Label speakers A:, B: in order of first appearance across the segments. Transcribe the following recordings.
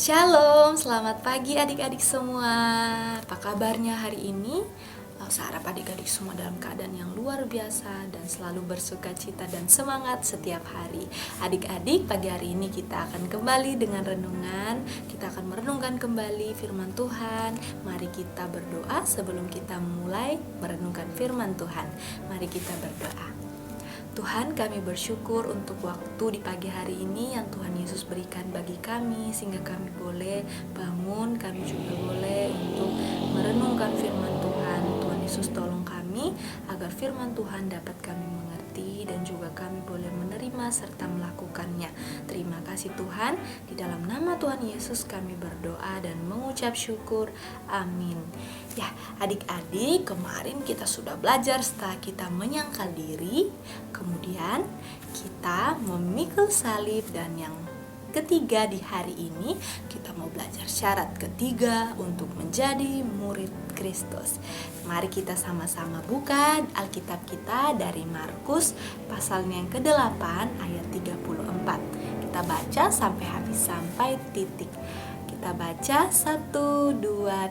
A: Shalom, selamat pagi adik-adik semua. Apa kabarnya hari ini? Saya harap adik-adik semua dalam keadaan yang luar biasa dan selalu bersuka cita dan semangat setiap hari. Adik-adik, pagi hari ini kita akan kembali dengan renungan. Kita akan merenungkan kembali firman Tuhan. Mari kita berdoa sebelum kita mulai merenungkan firman Tuhan. Mari kita berdoa. Tuhan, kami bersyukur untuk waktu di pagi hari ini yang Tuhan Yesus berikan bagi kami, sehingga kami boleh bangun, kami juga boleh untuk merenungkan firman Tuhan. Tuhan Yesus tolong kami agar firman Tuhan dapat kami mengerti dan juga kami boleh menerima serta melakukannya. Terima kasih Tuhan, di dalam nama Tuhan Yesus kami berdoa dan mengucap syukur. Amin. Ya, adik-adik, kemarin kita sudah belajar setelah kita menyangkal diri, kemudian kita memikul salib, dan yang ketiga di hari ini kita mau belajar syarat ketiga untuk menjadi murid Kristus. Mari kita sama-sama buka Alkitab kita dari Markus pasalnya yang ke-8 ayat 34. Kita baca sampai habis, sampai titik. Kita baca 1, 2,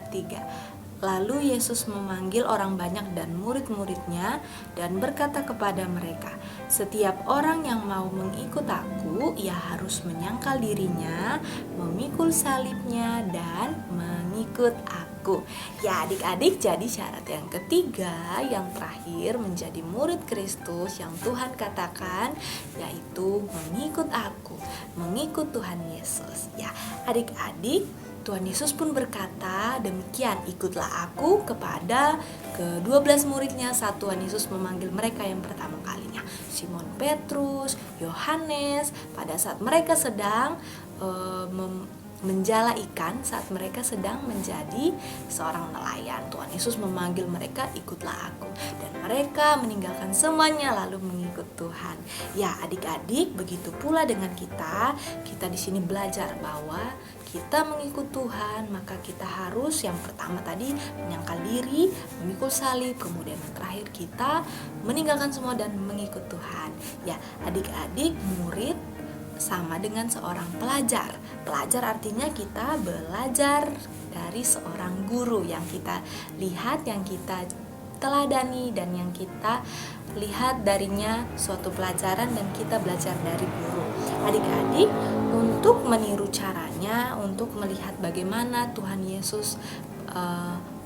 A: 3. Lalu Yesus memanggil orang banyak dan murid-muridnya dan berkata kepada mereka, "Setiap orang yang mau mengikut aku, ia harus menyangkal dirinya, memikul salibnya, dan mengikut aku." Ya adik-adik, jadi syarat yang ketiga, yang terakhir menjadi murid Kristus yang Tuhan katakan, yaitu mengikut aku, mengikut Tuhan Yesus. Ya adik-adik, Tuhan Yesus pun berkata demikian, "Ikutlah aku," kepada ke-12 muridnya saat Tuhan Yesus memanggil mereka yang pertama kalinya. Simon Petrus, Yohanes, pada saat mereka sedang menjala ikan, saat mereka sedang menjadi seorang nelayan, Tuhan Yesus memanggil mereka, "Ikutlah aku." Dan mereka meninggalkan semuanya lalu mengikut Tuhan. Ya adik-adik, begitu pula dengan kita di sini belajar bahwa kita mengikut Tuhan, maka kita harus yang pertama tadi menyangkal diri, memikul salib, kemudian yang terakhir kita meninggalkan semua dan mengikut Tuhan. Ya adik-adik, murid sama dengan seorang pelajar. Pelajar artinya kita belajar dari seorang guru yang kita lihat, yang kita teladani, dan yang kita lihat darinya suatu pelajaran dan kita belajar dari guru. Adik-adik, untuk meniru caranya, untuk melihat bagaimana Tuhan Yesus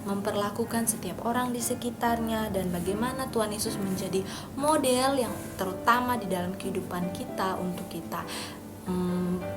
A: memperlakukan setiap orang di sekitarnya dan bagaimana Tuhan Yesus menjadi model yang terutama di dalam kehidupan kita untuk kita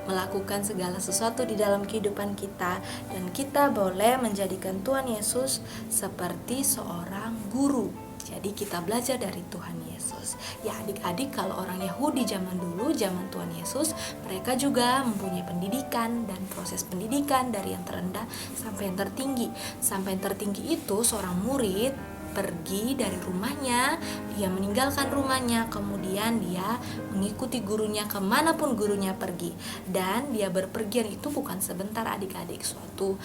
A: melakukan segala sesuatu di dalam kehidupan kita, dan kita boleh menjadikan Tuhan Yesus seperti seorang guru. Jadi kita belajar dari Tuhan Yesus. Ya adik-adik, kalau orang Yahudi zaman dulu, zaman Tuhan Yesus, mereka juga mempunyai pendidikan dan proses pendidikan dari yang terendah sampai yang tertinggi. Sampai yang tertinggi itu seorang murid pergi dari rumahnya, dia meninggalkan rumahnya, kemudian dia mengikuti gurunya kemanapun gurunya pergi. Dan dia berpergian itu bukan sebentar adik-adik, suatu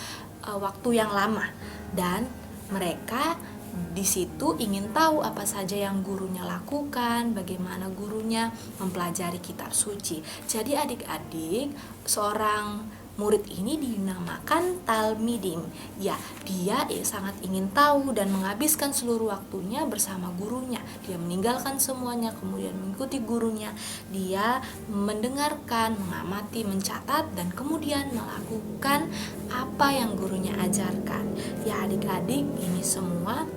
A: waktu yang lama. Dan mereka di situ ingin tahu apa saja yang gurunya lakukan, bagaimana gurunya mempelajari kitab suci. Jadi adik-adik, seorang murid ini dinamakan talmidim. Ya, dia sangat ingin tahu dan menghabiskan seluruh waktunya bersama gurunya. Dia meninggalkan semuanya, kemudian mengikuti gurunya. Dia mendengarkan, mengamati, mencatat, dan kemudian melakukan apa yang gurunya ajarkan. Ya adik-adik, ini semua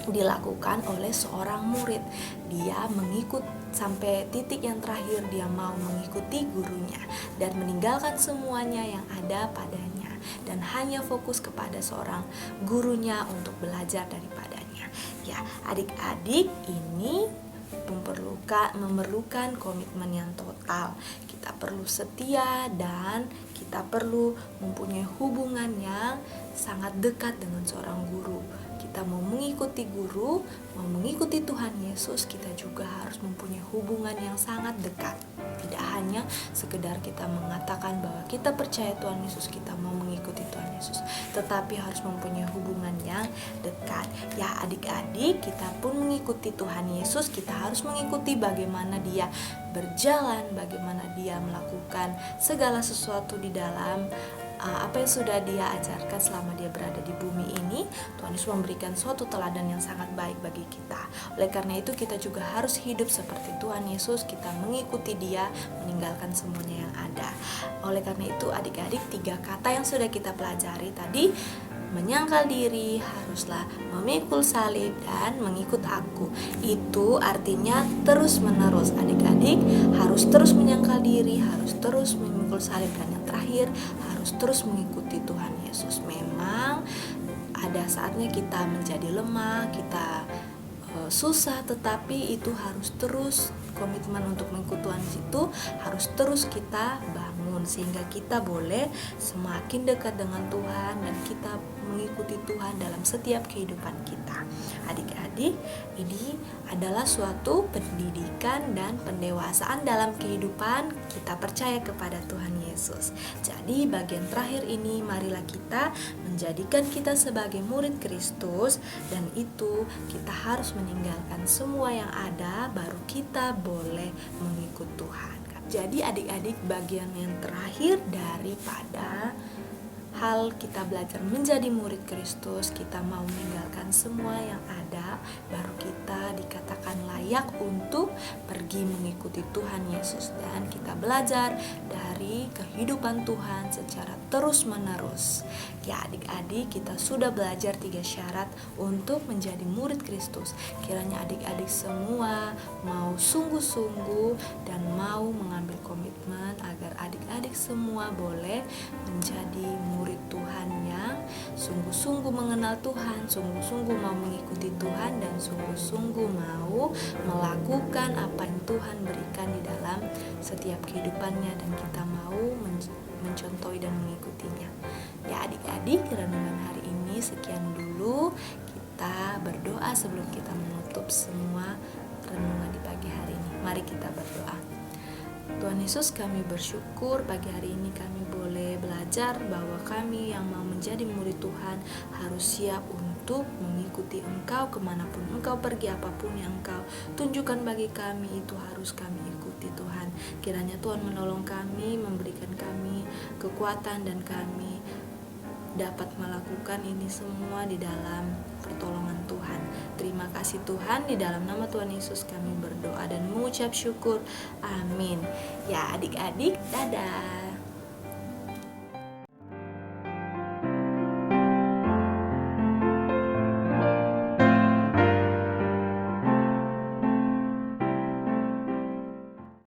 A: dilakukan oleh seorang murid. Dia mengikut sampai titik yang terakhir, dia mau mengikuti gurunya dan meninggalkan semuanya yang ada padanya dan hanya fokus kepada seorang gurunya untuk belajar daripadanya. Ya adik-adik, ini memerlukan komitmen yang total. Kita perlu setia dan kita perlu mempunyai hubungan yang sangat dekat dengan seorang guru. Kita mau mengikuti guru, mau mengikuti Tuhan Yesus, kita juga harus mempunyai hubungan yang sangat dekat. Tidak hanya sekedar kita mengatakan bahwa kita percaya Tuhan Yesus, kita mau mengikuti Tuhan Yesus, tetapi harus mempunyai hubungan yang dekat. Ya adik-adik, kita pun mengikuti Tuhan Yesus, kita harus mengikuti bagaimana dia berjalan, bagaimana dia melakukan segala sesuatu di dalam apa yang sudah dia ajarkan selama dia berada di bumi ini. Tuhan Yesus memberikan suatu teladan yang sangat baik bagi kita. Oleh karena itu kita juga harus hidup seperti Tuhan Yesus, kita mengikuti dia, meninggalkan semuanya yang ada. Oleh karena itu adik-adik, 3 kata yang sudah kita pelajari tadi, menyangkal diri, haruslah memikul salib, dan mengikut aku. Itu artinya terus menerus. Adik-adik harus terus menyangkal diri, harus terus memikul salib, dan yang terakhir harus terus mengikuti Tuhan Yesus. Memang ada saatnya kita menjadi lemah, kita susah, tetapi itu harus terus, komitmen untuk mengikuti Tuhan itu harus terus kita bangun, sehingga kita boleh semakin dekat dengan Tuhan dan kita mengikuti Tuhan dalam setiap kehidupan kita. Adik-adik, ini adalah suatu pendidikan dan pendewasaan dalam kehidupan kita percaya kepada Tuhan Yesus. Jadi bagian terakhir ini, marilah kita menjadikan kita sebagai murid Kristus, dan itu kita harus meninggalkan semua yang ada, baru kita boleh mengikut Tuhan. Jadi adik-adik, bagian yang terakhir daripada hal kita belajar menjadi murid Kristus, kita mau meninggalkan semua yang ada, baru kita dikatakan layak untuk pergi mengikuti Tuhan Yesus. Dan kita belajar dari kehidupan Tuhan secara terus menerus. Ya adik-adik, kita sudah belajar 3 syarat untuk menjadi murid Kristus. Kiranya adik-adik semua mau sungguh-sungguh dan mau mengambil komitmen agar adik-adik semua boleh menjadi murid Tuhan yang sungguh-sungguh mengenal Tuhan, sungguh-sungguh mau mengikuti Tuhan, dan sungguh-sungguh mau melakukan apa yang Tuhan berikan di dalam setiap kehidupannya, dan kita mau mencontohi dan mengikutinya. Ya adik-adik, renungan hari ini sekian dulu. Kita berdoa sebelum kita menutup semua renungan di pagi hari ini. Mari kita berdoa. Tuhan Yesus, kami bersyukur pagi hari ini kami boleh belajar bahwa kami yang mau menjadi murid Tuhan harus siap untuk mengikuti Engkau kemanapun Engkau pergi, apapun yang Engkau tunjukkan bagi kami itu harus kami ikuti Tuhan. Kiranya Tuhan menolong kami, memberikan kami kekuatan, dan kami dapat melakukan ini semua di dalam pertolongan Tuhan. Terima kasih Tuhan, di dalam nama Tuhan Yesus kami berdoa dan mengucap syukur. Amin. Ya adik-adik, dadah.